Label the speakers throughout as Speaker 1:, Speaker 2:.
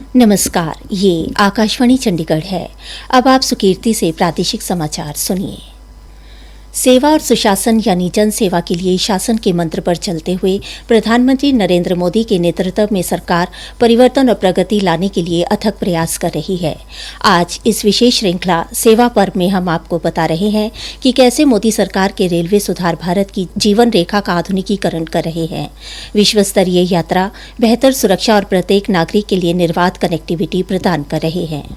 Speaker 1: नमस्कार, ये आकाशवाणी चंडीगढ़ है। अब आप सुकीर्ति से प्रादेशिक समाचार सुनिए। सेवा और सुशासन यानी जन सेवा के लिए शासन के मंत्र पर चलते हुए प्रधानमंत्री नरेंद्र मोदी के नेतृत्व में सरकार परिवर्तन और प्रगति लाने के लिए अथक प्रयास कर रही है। आज इस विशेष श्रृंखला सेवा पर्व में हम आपको बता रहे हैं कि कैसे मोदी सरकार के रेलवे सुधार भारत की जीवन रेखा का आधुनिकीकरण कर रहे हैं। विश्व स्तरीय यात्रा, बेहतर सुरक्षा और प्रत्येक नागरिक के लिए निर्बाध कनेक्टिविटी प्रदान कर रहे हैं।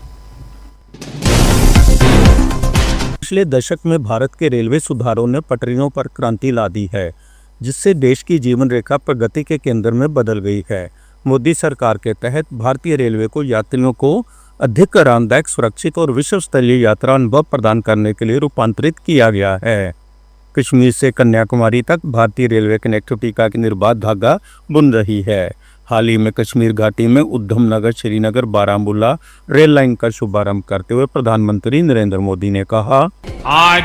Speaker 2: पिछले दशक में भारत के रेलवे सुधारों ने पटरियों पर क्रांति ला दी है, जिससे देश की जीवन रेखा प्रगति के केंद्र में बदल गई है। मोदी सरकार के तहत भारतीय रेलवे को यात्रियों को अधिक आरामदायक, सुरक्षित और विश्व स्तरीय यात्रा अनुभव प्रदान करने के लिए रूपांतरित किया गया है। कश्मीर से कन्याकुमारी तक भारतीय रेलवे कनेक्टिविटी का निर्बाध धागा बुन रही है। हाल ही में कश्मीर घाटी में उधम नगर श्रीनगर बारामूला रेल लाइन का शुभारंभ करते हुए प्रधानमंत्री नरेंद्र मोदी ने कहा,
Speaker 3: आज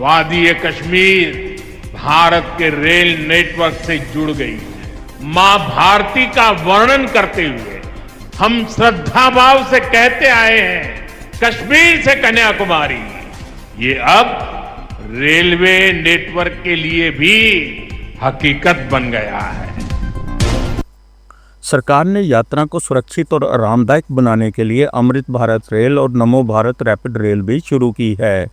Speaker 3: वादी कश्मीर भारत के रेल नेटवर्क से जुड़ गई है। मां भारती का वर्णन करते हुए हम श्रद्धा भाव से कहते आए हैं, कश्मीर से कन्याकुमारी, ये अब रेलवे नेटवर्क के लिए भी हकीकत बन गया है।
Speaker 2: सरकार ने यात्रा को सुरक्षित और आरामदायक बनाने के लिए अमृत भारत रेल और नमो भारत रैपिड रेल भी शुरू की है।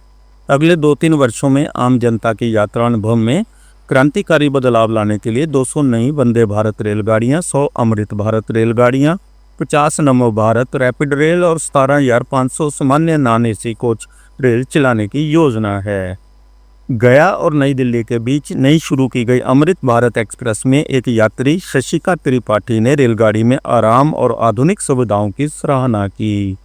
Speaker 2: अगले 2-3 वर्षों में आम जनता की यात्रा अनुभव में क्रांतिकारी बदलाव लाने के लिए 200 नई वंदे भारत रेलगाड़ियां, 100 अमृत भारत रेलगाड़ियां, 50 नमो भारत रैपिड रेल और 17,500 सामान्य नॉन एसी कोच रेल चलाने की योजना है। गया और नई दिल्ली के बीच नई शुरू की गई अमृत भारत एक्सप्रेस में एक यात्री शशिका त्रिपाठी ने रेलगाड़ी में आराम और आधुनिक सुविधाओं की सराहना की।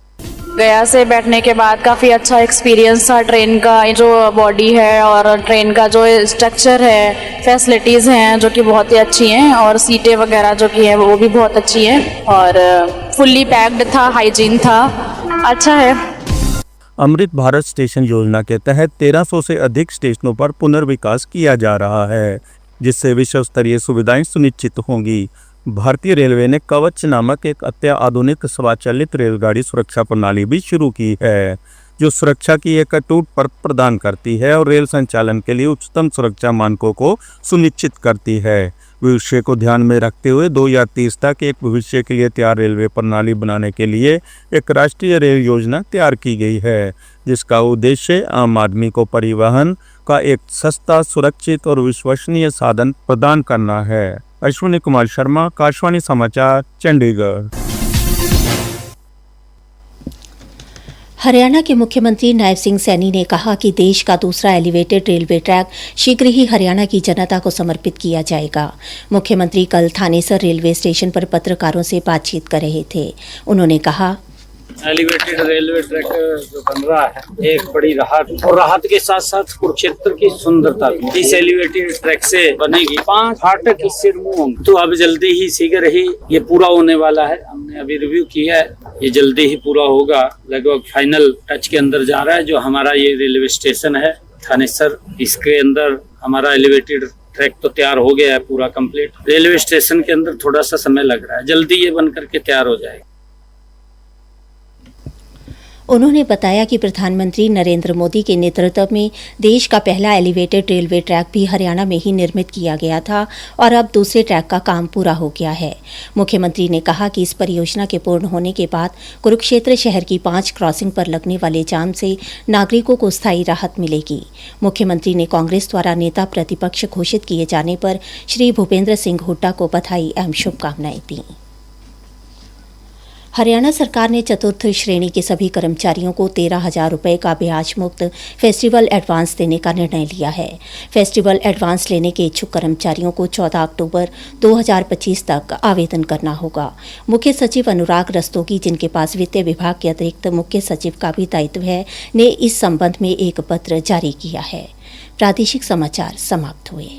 Speaker 4: गया से बैठने के बाद काफ़ी अच्छा एक्सपीरियंस था। ट्रेन का जो बॉडी है और ट्रेन का जो स्ट्रक्चर है, फैसिलिटीज़ हैं जो कि बहुत ही अच्छी हैं, और सीटें वगैरह जो कि हैं वो भी बहुत अच्छी हैं, और फुल्ली पैक्ड था, हाइजीन था, अच्छा है।
Speaker 2: अमृत भारत स्टेशन योजना के तहत 1300 से अधिक स्टेशनों पर पुनर्विकास किया जा रहा है, जिससे विश्व स्तरीय सुविधाएं सुनिश्चित होंगी। भारतीय रेलवे ने कवच नामक एक अत्याधुनिक स्वचालित रेलगाड़ी सुरक्षा प्रणाली भी शुरू की है, जो सुरक्षा की एक अटूट परत प्रदान करती है और रेल संचालन के लिए उच्चतम सुरक्षा मानकों को सुनिश्चित करती है। भविष्य को ध्यान में रखते हुए 2030 तक एक भविष्य के लिए तैयार रेलवे प्रणाली बनाने के लिए एक राष्ट्रीय रेल योजना तैयार की गई है, जिसका उद्देश्य आम आदमी को परिवहन का एक सस्ता, सुरक्षित और विश्वसनीय साधन प्रदान करना है। अश्विनी कुमार शर्मा, आकाशवाणी समाचार, चंडीगढ़।
Speaker 1: हरियाणा के मुख्यमंत्री नायब सिंह सैनी ने कहा कि देश का दूसरा एलिवेटेड रेलवे ट्रैक शीघ्र ही हरियाणा की जनता को समर्पित किया जाएगा। मुख्यमंत्री कल थानेसर रेलवे स्टेशन पर पत्रकारों से बातचीत कर रहे थे। उन्होंने कहा,
Speaker 5: एलिवेटेड रेलवे ट्रैक जो बन रहा है, एक बड़ी राहत, और राहत के साथ साथ कुरुक्षेत्र की सुंदरता भी इस एलिवेटेड ट्रैक से बनेगी। 5 फाटक इससे रिमूव होंगे, तो अब जल्दी ही, शीघ्र ही ये पूरा होने वाला है। हमने अभी रिव्यू किया है, ये जल्दी ही पूरा होगा, लगभग फाइनल टच के अंदर जा रहा है। जो हमारा ये रेलवे स्टेशन है थानेसर, इसके अंदर हमारा एलिवेटेड ट्रैक तो तैयार हो गया है, पूरा कंप्लीट। रेलवे स्टेशन के अंदर थोड़ा सा समय लग रहा है, जल्दी ये बन करके तैयार हो जाएगा।
Speaker 1: उन्होंने बताया कि प्रधानमंत्री नरेंद्र मोदी के नेतृत्व में देश का पहला एलिवेटेड रेलवे ट्रैक भी हरियाणा में ही निर्मित किया गया था और अब दूसरे ट्रैक का काम पूरा हो गया है। मुख्यमंत्री ने कहा कि इस परियोजना के पूर्ण होने के बाद कुरुक्षेत्र शहर की 5 क्रॉसिंग पर लगने वाले जाम से नागरिकों को स्थायी राहत मिलेगी। मुख्यमंत्री ने कांग्रेस द्वारा नेता प्रतिपक्ष घोषित किए जाने पर श्री भूपेंद्र सिंह हुड्डा को बधाई एवं शुभकामनाएं दी। हरियाणा सरकार ने चतुर्थ श्रेणी के सभी कर्मचारियों को 13,000 रुपये का ब्याज मुक्त फेस्टिवल एडवांस देने का निर्णय लिया है। फेस्टिवल एडवांस लेने के इच्छुक कर्मचारियों को 14 अक्टूबर 2025 तक आवेदन करना होगा। मुख्य सचिव अनुराग रस्तोगी, जिनके पास वित्त विभाग के अतिरिक्त मुख्य सचिव का भी दायित्व है, ने इस संबंध में एक पत्र जारी किया है। प्रादेशिक समाचार समाप्त हुए।